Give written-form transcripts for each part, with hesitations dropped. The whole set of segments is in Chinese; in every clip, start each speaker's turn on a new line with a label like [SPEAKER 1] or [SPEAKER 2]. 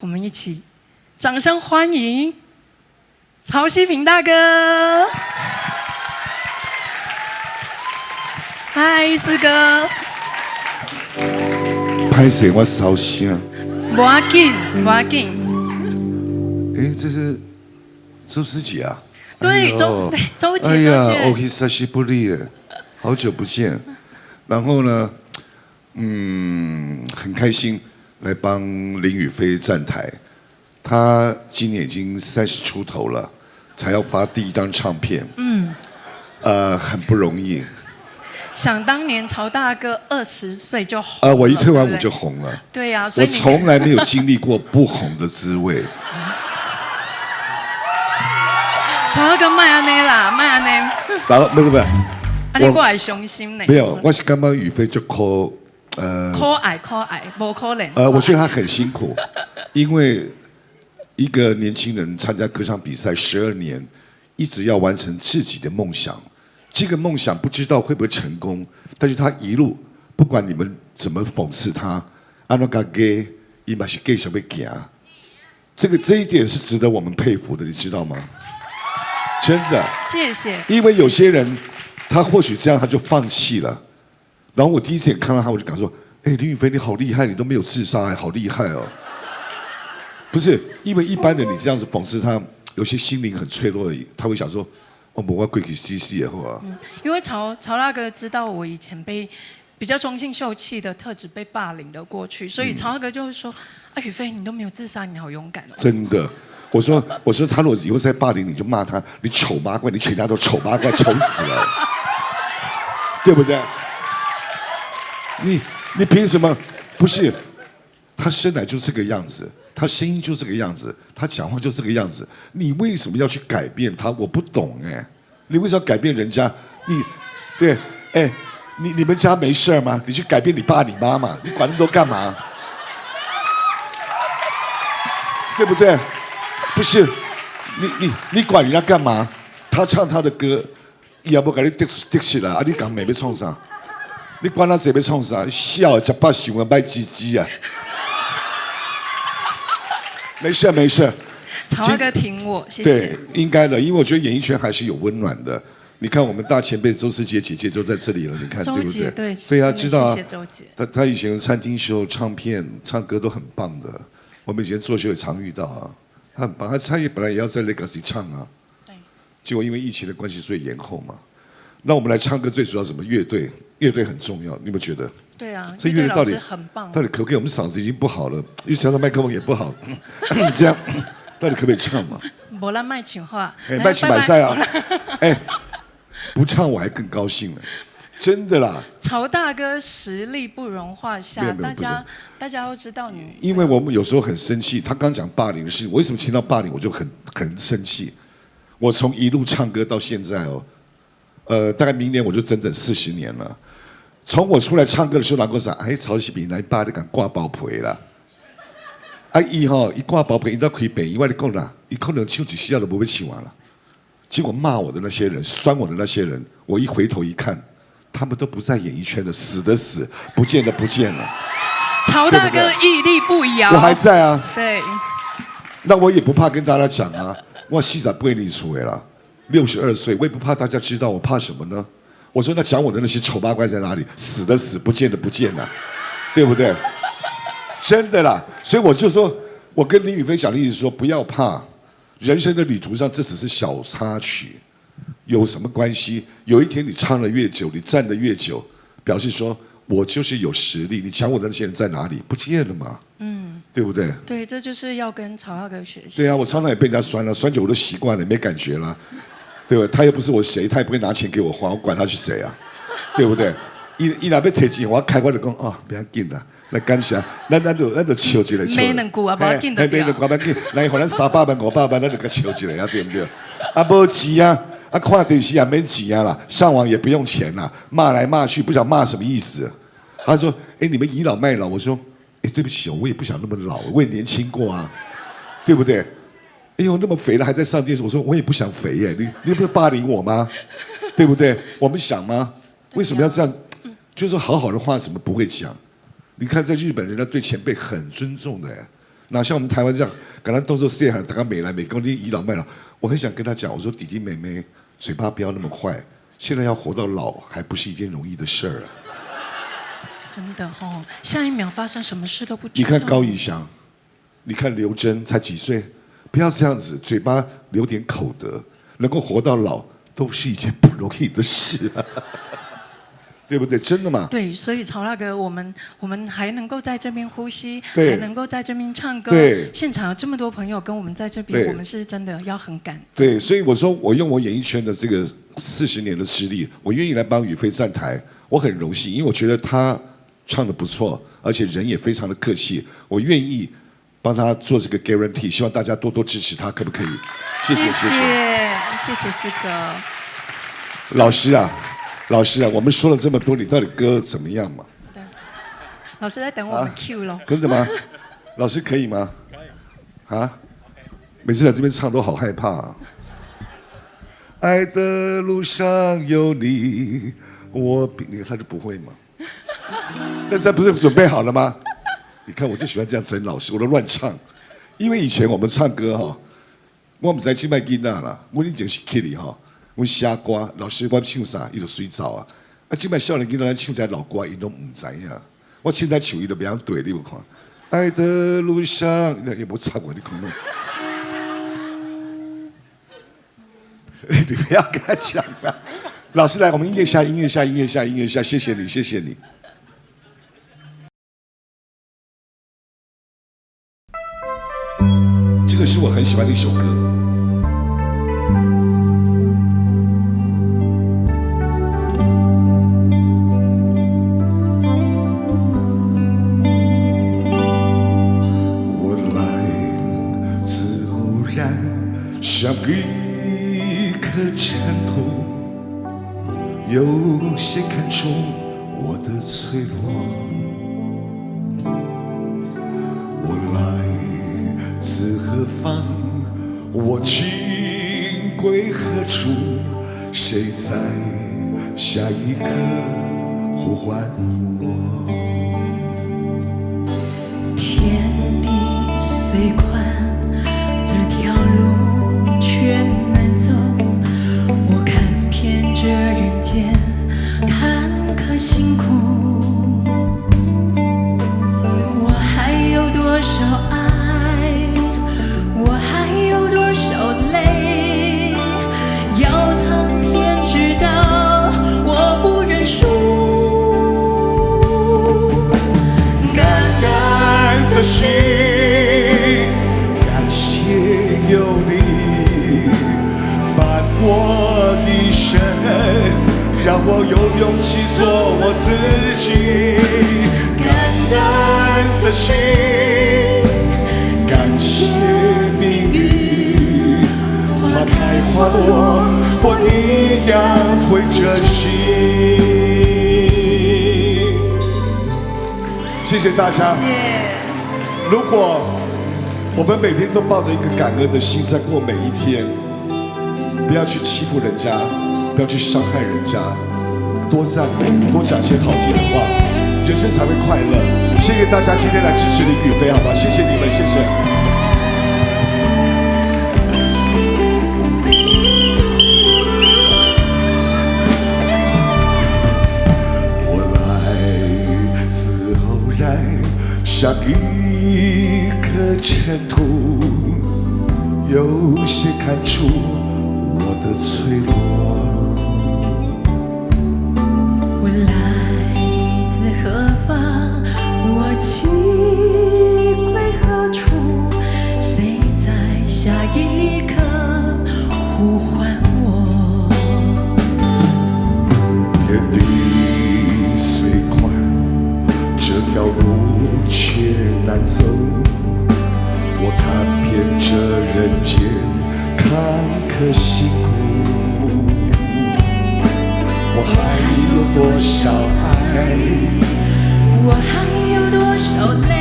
[SPEAKER 1] 我们一起掌声欢迎曹希平大哥。嗨，四哥。
[SPEAKER 2] 拍谁？我烧声。
[SPEAKER 1] 不要紧，不要紧。
[SPEAKER 2] 哎，这是周师姐啊。
[SPEAKER 1] 对，周姐。
[SPEAKER 2] 哎呀，お久しぶり耶，好久不见。然后呢，很开心来帮林宇飞站台。他今年已经30出头了，才要发第一张唱片。很不容易。
[SPEAKER 1] 想当年曹大哥20岁就红了。
[SPEAKER 2] 我一退完伍就红了。
[SPEAKER 1] 对呀，所以
[SPEAKER 2] 我从来没有经历过不红的滋味。
[SPEAKER 1] 曹大哥卖安尼啦，卖安尼。
[SPEAKER 2] 然后不，
[SPEAKER 1] 啊，你过来伤心呢？
[SPEAKER 2] 没有，我是刚刚宇飞就可
[SPEAKER 1] 爱，不可能。
[SPEAKER 2] 我觉得他很辛苦，因为一个年轻人参加歌唱比赛12年，一直要完成自己的梦想。这个梦想不知道会不会成功，但是他一路不管你们怎么讽刺他，安诺嘎给伊玛是给什么给啊？这一点是值得我们佩服的，你知道吗？真的。
[SPEAKER 1] 谢谢。
[SPEAKER 2] 因为有些人他或许这样他就放弃了，然后我第一次看到他，我就感说：“哎，林宇飞你好厉害，你都没有自杀，好厉害哦！”不是，因为一般人你这样子讽刺他，有些心灵很脆弱的，他会想说。我跪起西西也好啊。
[SPEAKER 1] 因为曹大哥知道我以前被比较中性秀气的特质被霸凌了过去，所以曹大哥就会说：“啊，宇飞你都没有自杀，你好勇敢哦。”
[SPEAKER 2] 真的，我说他如果以后再霸凌你就骂他，你丑八怪，你全家都丑八怪，丑死了，对不对？你凭什么？不是，他生来就这个样子。他声音就这个样子，他讲话就这个样子，你为什么要去改变他？我不懂哎，你为什么要改变人家？你们家没事吗？你去改变你爸你妈嘛？你管那么多干嘛？对不对？不是，你管人家干嘛？他唱他的歌，要不给你得起来啊？你讲没被冲上？你管他谁被冲上？笑吃饱想啊卖鸡鸡啊！没事，
[SPEAKER 1] 曹大哥挺我，谢谢。
[SPEAKER 2] 对，应该的，因为我觉得演艺圈还是有温暖的。你看我们大前辈周师姐姐姐都在这里了，你看对不对？对啊，知道啊。
[SPEAKER 1] 谢谢周姐。
[SPEAKER 2] 他以前餐厅秀、唱片、唱歌都很棒的。我们以前做秀也常遇到啊，他很棒。他也本来也要在 Legacy 唱啊，对。结果因为疫情的关系，所以延后嘛。那我们来唱歌，最主要什么？乐队很重要，你有没有觉得？
[SPEAKER 1] 对啊，
[SPEAKER 2] 这乐队到底
[SPEAKER 1] 很棒，
[SPEAKER 2] 到底可不可以？我们嗓子已经不好了，又加上麦克风也不好，这样到底可不可以唱嘛？
[SPEAKER 1] 没让卖情话，
[SPEAKER 2] 卖情买赛啊！不唱我还更高兴了，真的啦。
[SPEAKER 1] 曹大哥实力不容话下，大家都知道你。
[SPEAKER 2] 因为我们有时候很生气，他刚讲霸凌的事，我为什么听到霸凌我就很生气？我从一路唱歌到现在哦，大概明年我就整整40年了。从我出来唱歌的时候，人讲啥？哎，曹希平来爸，你敢挂包皮啦？伊挂包皮，伊都开病，以外你讲啦，伊可能唱几下都不会唱完了。结果骂我的那些人，酸我的那些人，我一回头一看，他们都不在演艺圈了，死的死，不见的不见了。
[SPEAKER 1] 曹大哥屹立不摇，
[SPEAKER 2] 我还在啊。
[SPEAKER 1] 对。
[SPEAKER 2] 那我也不怕跟大家讲啊，我48年出来了，62岁，我也不怕大家知道，我怕什么呢？我说那讲我的那些丑八怪在哪里？死的死，不见的不见了，对不对？真的啦，所以我就说，我跟林宇飞讲的意思说，不要怕，人生的旅途上这只是小插曲，有什么关系？有一天你唱的越久，你站的越久，表示说我就是有实力。你讲我的那些人在哪里？不见了嘛？对不对？
[SPEAKER 1] 对，这就是要跟曹大哥学习。
[SPEAKER 2] 对啊，我常常也被人家酸了，酸久我都习惯了，没感觉了。对吧？他又不是我谁，他也不会拿钱给我花，我管他是谁啊？对不对？伊若要提钱，我开我就讲哦，不要紧啦，来感谢，咱就笑一个笑。
[SPEAKER 1] 没两句啊，不要紧的。
[SPEAKER 2] 没两句不要紧，来互咱300万、500万，咱就甲笑一个啊，对不对？啊，无钱啊，啊看电视也没钱啊啦，上网也不用钱啦，骂来骂去，不晓得骂什么意思。他说：“哎，你们倚老卖老。”我说：“哎，对不起，我也不想那么老，我也年轻过啊，对不对？”哎呦，那么肥了还在上电视，我说我也不想肥耶，你不是霸凌我吗？对不对？我们想吗？为什么要这样？就是说好好的话怎么不会讲？你看在日本，人家对前辈很尊重的，哪像我们台湾这样，可能动作细喊，大家美来美公，你倚老卖老。我很想跟他讲，我说弟弟妹妹，嘴巴不要那么坏，现在要活到老还不是一件容易的事儿啊。
[SPEAKER 1] 真的哦，下一秒发生什么事都不知道。
[SPEAKER 2] 你看高以翔，你看刘真才几岁，不要这样子，嘴巴留点口德，能够活到老都是一件不容易的事啊。对不对？真的吗？
[SPEAKER 1] 对，所以曹大哥，我们还能够在这边呼吸，
[SPEAKER 2] 对
[SPEAKER 1] 还能够在这边唱歌，
[SPEAKER 2] 对，
[SPEAKER 1] 现场有这么多朋友跟我们在这边，
[SPEAKER 2] 对
[SPEAKER 1] 我们是真的要很感。
[SPEAKER 2] 对，所以我说，我用我演艺圈的这个40年的实力，我愿意来帮宇飞站台，我很荣幸，因为我觉得他唱的不错，而且人也非常的客气，我愿意帮他做这个 guarantee， 希望大家多多支持他，可不可以？谢谢
[SPEAKER 1] 谢谢四哥。
[SPEAKER 2] 老师啊，我们说了这么多，你到底歌怎么样嘛？
[SPEAKER 1] 对，老师在等我们 Q 咯。
[SPEAKER 2] 真的吗？老师可以吗？可以。啊？每次在这边唱都好害怕啊。爱的路上有你，你看他就不会嘛。但是他不是准备好了吗？你看我就喜欢这样整老师，我都乱唱。因为以前我们唱歌哈，我们在去卖囡仔啦，我以前是 Kitty 哈。我瞎歌，老师我唱啥，伊就随走啊。啊，即摆少年囡仔咱唱在老歌，伊都唔知影。我现在唱伊都袂晓对，你有看？爱的路上，也无唱过，你看没？你不要跟他讲了。老师来，我们音乐下，谢谢你，谢谢你。这个是我很喜欢的一首歌。像一颗针头，有些看出我的脆弱。我来自何方？我今归何处？谁在下一刻呼唤我？
[SPEAKER 1] 天地虽宽，这条路却难走，我看遍这人间坎坷辛苦，我还有多少爱，我还有多少泪，要苍天知道我不认输。
[SPEAKER 2] 感恩的心，感谢有你伴我一生，让我有勇气做我自己。感恩的心，感谢命运，花开花落，我一样会珍惜。谢谢大家。如果我们每天都抱着一个感恩的心在过每一天，不要去欺负人家，不要去伤害人家，多赞美，多讲些好听的话，人生才会快乐。谢谢大家今天来支持林宇飞，好吗？谢谢你们，谢谢。像一颗尘土，有些看出我的脆弱。
[SPEAKER 1] 我来自何方？我今归何处？谁在下一刻呼唤我？
[SPEAKER 2] 天地虽宽，这条路却难走，我看遍这人间坎坷辛苦，我还有多少爱，
[SPEAKER 1] 我还有多少泪，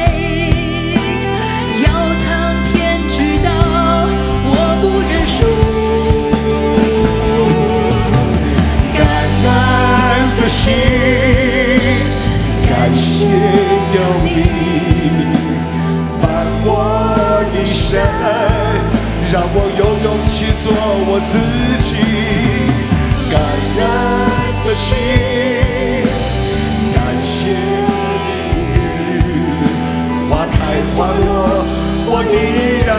[SPEAKER 1] 要苍天知道我不认输。
[SPEAKER 2] 感恩的心，感谢有你伴我神，让我有勇气做我自己。感恩的心，感谢命运，花开花落，我依然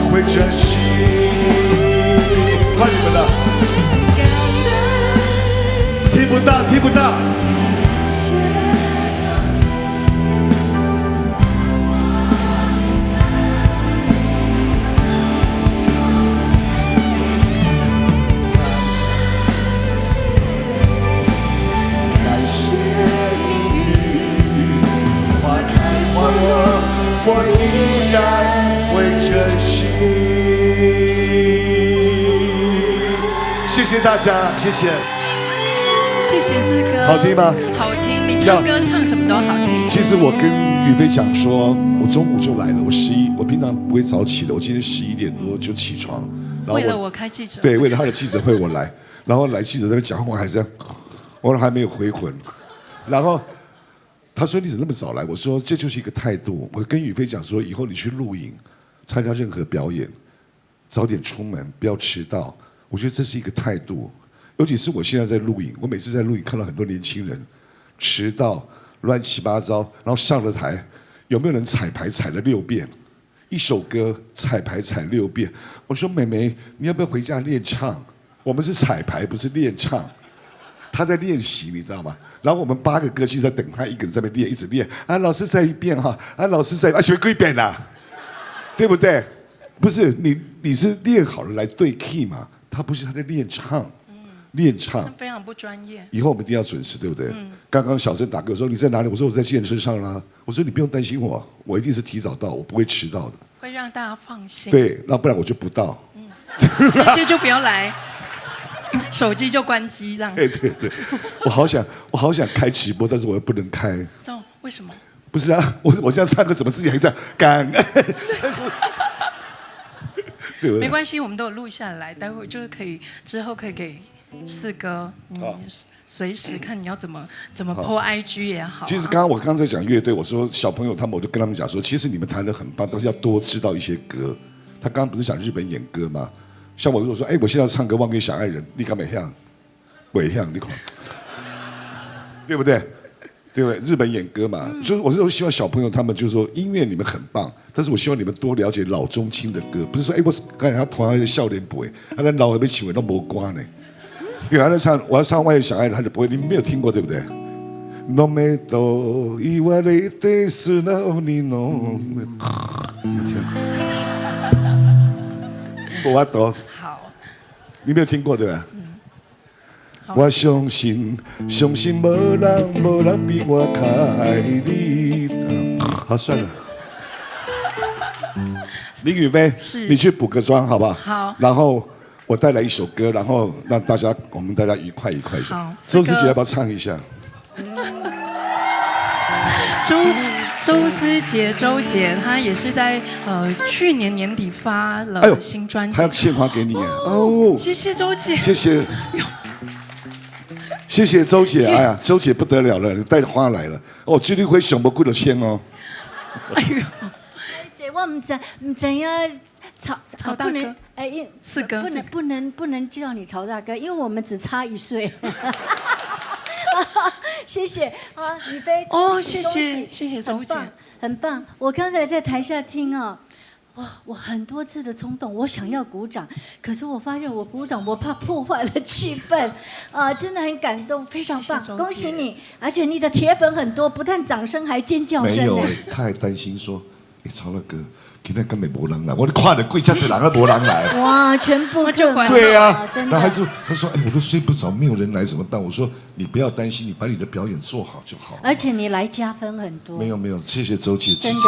[SPEAKER 2] 会珍惜。换你们了，听不到，听不到。我依然会珍惜。谢谢大家，谢谢。
[SPEAKER 1] 谢谢四哥，
[SPEAKER 2] 好听吗？
[SPEAKER 1] 好听，你唱歌唱什么都好听。
[SPEAKER 2] 其实我跟宇飞讲说，我中午就来了，我平常不会早起的，我今天11点多就起床。
[SPEAKER 1] 为了我开记者。
[SPEAKER 2] 对，为了他的记者会我来，然后来记者这边讲话还这样，我还没有回魂，然后。他说：“你怎么那么早来？”我说：“这就是一个态度。”我跟宇飞讲说：“以后你去录影、参加任何表演，早点出门，不要迟到。”我觉得这是一个态度。尤其是我现在在录影，我每次在录影看到很多年轻人迟到、乱七八糟，然后上了台，有没有人彩排踩了6遍？一首歌彩排踩6遍。我说：“妹妹，你要不要回家练唱？我们是彩排，不是练唱。”他在练习，你知道吗？然后我们8个歌星在等他一个人在那边练，一直练。啊，老师再一遍哈，啊，老师再学几遍啦，对不对？不是你是练好了来对 key 嘛？他不是他在练唱，练唱
[SPEAKER 1] 非常不专业。
[SPEAKER 2] 以后我们一定要准时，对不对？刚刚小郑打给我说你在哪里？我说我在健身上啦。我说你不用担心我，我一定是提早到，我不会迟到的。
[SPEAKER 1] 会让大家放心。
[SPEAKER 2] 对，那不然我就不到。
[SPEAKER 1] 直接就不要来。手机就关机这样。
[SPEAKER 2] 对对对，我好想开直播，但是我又不能开。
[SPEAKER 1] 这种为什么？
[SPEAKER 2] 不是啊，我这样唱歌怎么自己还这样感恩？对不对？
[SPEAKER 1] 没关系，我们都有录下来，待会就是可以之后可以给四哥，随时看你要怎么po IG 也好。
[SPEAKER 2] 其实我刚刚在讲乐队，我说小朋友他们，我就跟他们讲说，其实你们弹得很棒，但是要多知道一些歌。他刚刚不是讲日本演歌吗？像我如果说，我现在要唱歌《望月小爱人》，你敢没像？我也像，你看，对不对？对不对？日本演歌嘛，所以我是希望小朋友他们就是说，音乐你们很棒，但是我希望你们多了解老中青的歌，不是说，我刚才他同样的笑脸不会，他的老还被请为都没瓜呢。对，他在唱，我要唱《望月小爱人》，他就不会，你们没有听过对不对？No me do iwarete suno ni no， 我懂。
[SPEAKER 1] 好，
[SPEAKER 2] 你没有听过对吧？我相信没人比我较爱你。好，算了。林宇飞，你去补个妆好不好？
[SPEAKER 1] 好。然
[SPEAKER 2] 后我带来一首歌，然后让我们大家愉快一下。好。周思杰要不要唱一下？
[SPEAKER 1] 周思杰，周姐，她也是在去年年底发了新专辑，
[SPEAKER 2] 她要献花给你哦。
[SPEAKER 1] 谢谢周姐，
[SPEAKER 2] 谢谢，谢谢周姐。哎呀，周姐不得了了，你带花来了哦，这里会想不过的签哦。
[SPEAKER 3] 哎呦，我唔知呀，
[SPEAKER 1] 曹大哥，四哥，
[SPEAKER 3] 不能叫你曹大哥，因为我们只差1岁。谢谢啊，宇飞
[SPEAKER 1] 哦，谢谢周姐，
[SPEAKER 3] 很棒。我刚才在台下听啊，哇，我很多次的冲动，我想要鼓掌，可是我发现我鼓掌，我怕破坏了气氛啊，真的很感动，非常棒，恭喜你！而且你的铁粉很多，不但掌声还尖叫声。
[SPEAKER 2] 没有，他还担心说，曹大哥。今天根本没人来，我看了贵家子人都没人来。
[SPEAKER 3] 哇，全部就
[SPEAKER 2] 对啊，
[SPEAKER 3] 真的。
[SPEAKER 2] 他说，我都睡不着，没有人来怎么办？我说你不要担心，你把你的表演做好就好。
[SPEAKER 3] 而且你来加分很多。没
[SPEAKER 2] 有，谢谢周姐。
[SPEAKER 3] 真的，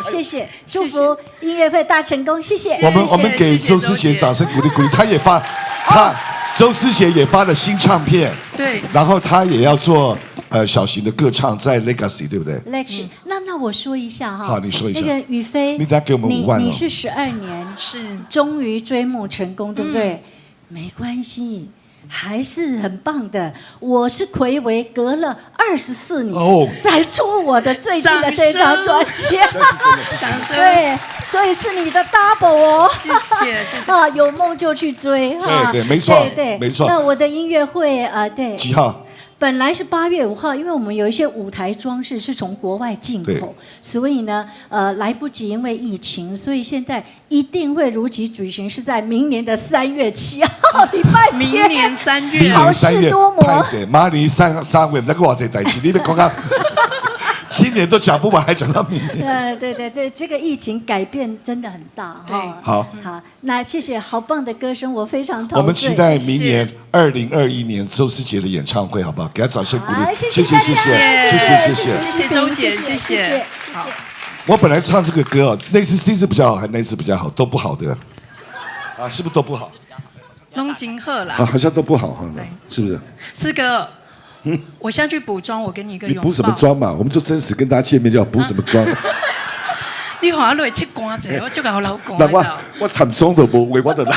[SPEAKER 3] 谢谢，祝福音乐会大成功，谢谢。
[SPEAKER 2] 我们给周思杰掌声鼓励鼓励，他也发周思杰也发了新唱片，
[SPEAKER 1] 对，
[SPEAKER 2] 然后他也要做小型的歌唱，在 Legacy 对不对
[SPEAKER 3] ？Legacy，那我说一下哈。
[SPEAKER 2] 好，你说一下。
[SPEAKER 3] 那个宇飞，
[SPEAKER 2] 你再给我们5万哦。
[SPEAKER 3] 你是12年，是终于追梦成功，对不对？没关系，还是很棒的。我是睽违隔了24年才出我的最近的这张专辑，
[SPEAKER 1] 掌声。
[SPEAKER 3] 对，所以是你的 double 哦，
[SPEAKER 1] 谢谢啊，
[SPEAKER 3] 有梦就去追，
[SPEAKER 2] 对，没错，
[SPEAKER 3] 对，
[SPEAKER 2] 没错。
[SPEAKER 3] 那我的音乐会对
[SPEAKER 2] 几号？
[SPEAKER 3] 本来是8月5号，因为我们有一些舞台装饰是从国外进口，所以呢，来不及，因为疫情，所以现在一定会如期举行，是在明年的3月7号，礼拜天。
[SPEAKER 1] 明年3月，
[SPEAKER 3] 好事多磨。
[SPEAKER 2] 拍摄马尼3月，那个话这代志，你别讲啊。今年都讲不完，还讲到明年。
[SPEAKER 3] 对，这个疫情改变真的很大。
[SPEAKER 1] 对，
[SPEAKER 2] 好，
[SPEAKER 3] 那谢谢，好棒的歌声，我非常陶醉。
[SPEAKER 2] 我们期待明年2021年周思杰的演唱会，好不好？给他掌声鼓励。
[SPEAKER 3] 谢谢
[SPEAKER 1] 周姐，谢谢。好，
[SPEAKER 2] 我本来唱这个歌哦，这次比较好，还那次比较好，都不好的。啊，是不是都不好？
[SPEAKER 1] 龙金鹤啦。
[SPEAKER 2] 啊，好像都不好哈，是不是？
[SPEAKER 1] 四哥。我现在去补妆，我给你一个拥抱。
[SPEAKER 2] 你补什么妆嘛？我们就真实跟大家见面，就要补什么妆？
[SPEAKER 1] 你好，落去干者，我就甲我老公。
[SPEAKER 2] 我惨妆都无为我的啦。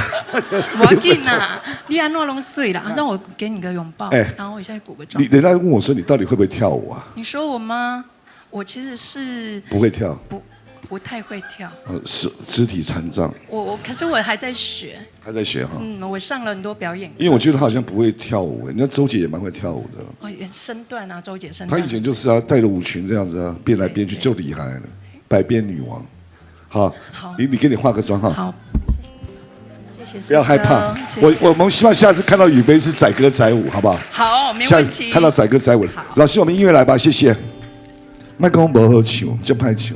[SPEAKER 1] 我要紧呐，你安诺拢碎了，让我给你个拥抱。然后我现在补个妆。
[SPEAKER 2] 人家问我说你到底会不会跳舞啊？
[SPEAKER 1] 你说我吗？我其实是
[SPEAKER 2] 不会跳，
[SPEAKER 1] 不太会跳。
[SPEAKER 2] 是肢体残障。
[SPEAKER 1] 可是我还在学。
[SPEAKER 2] 还在学哈。
[SPEAKER 1] 我上了很多表演。
[SPEAKER 2] 因为我觉得他好像不会跳舞，人家周姐也蛮会跳舞的。
[SPEAKER 1] 身段啊，周姐身段。
[SPEAKER 2] 她以前就是啊，带着舞裙这样子啊，变来变去就厉害了，百变女王。好，你给你化个妆哈。
[SPEAKER 1] 好，谢谢。
[SPEAKER 2] 不要害怕，我们希望下次看到宇飞是载歌载舞，好不好？
[SPEAKER 1] 好，没问题。
[SPEAKER 2] 看到载歌载舞，老师，我们音乐来吧，谢谢。麦克风不好唱，就拍唱。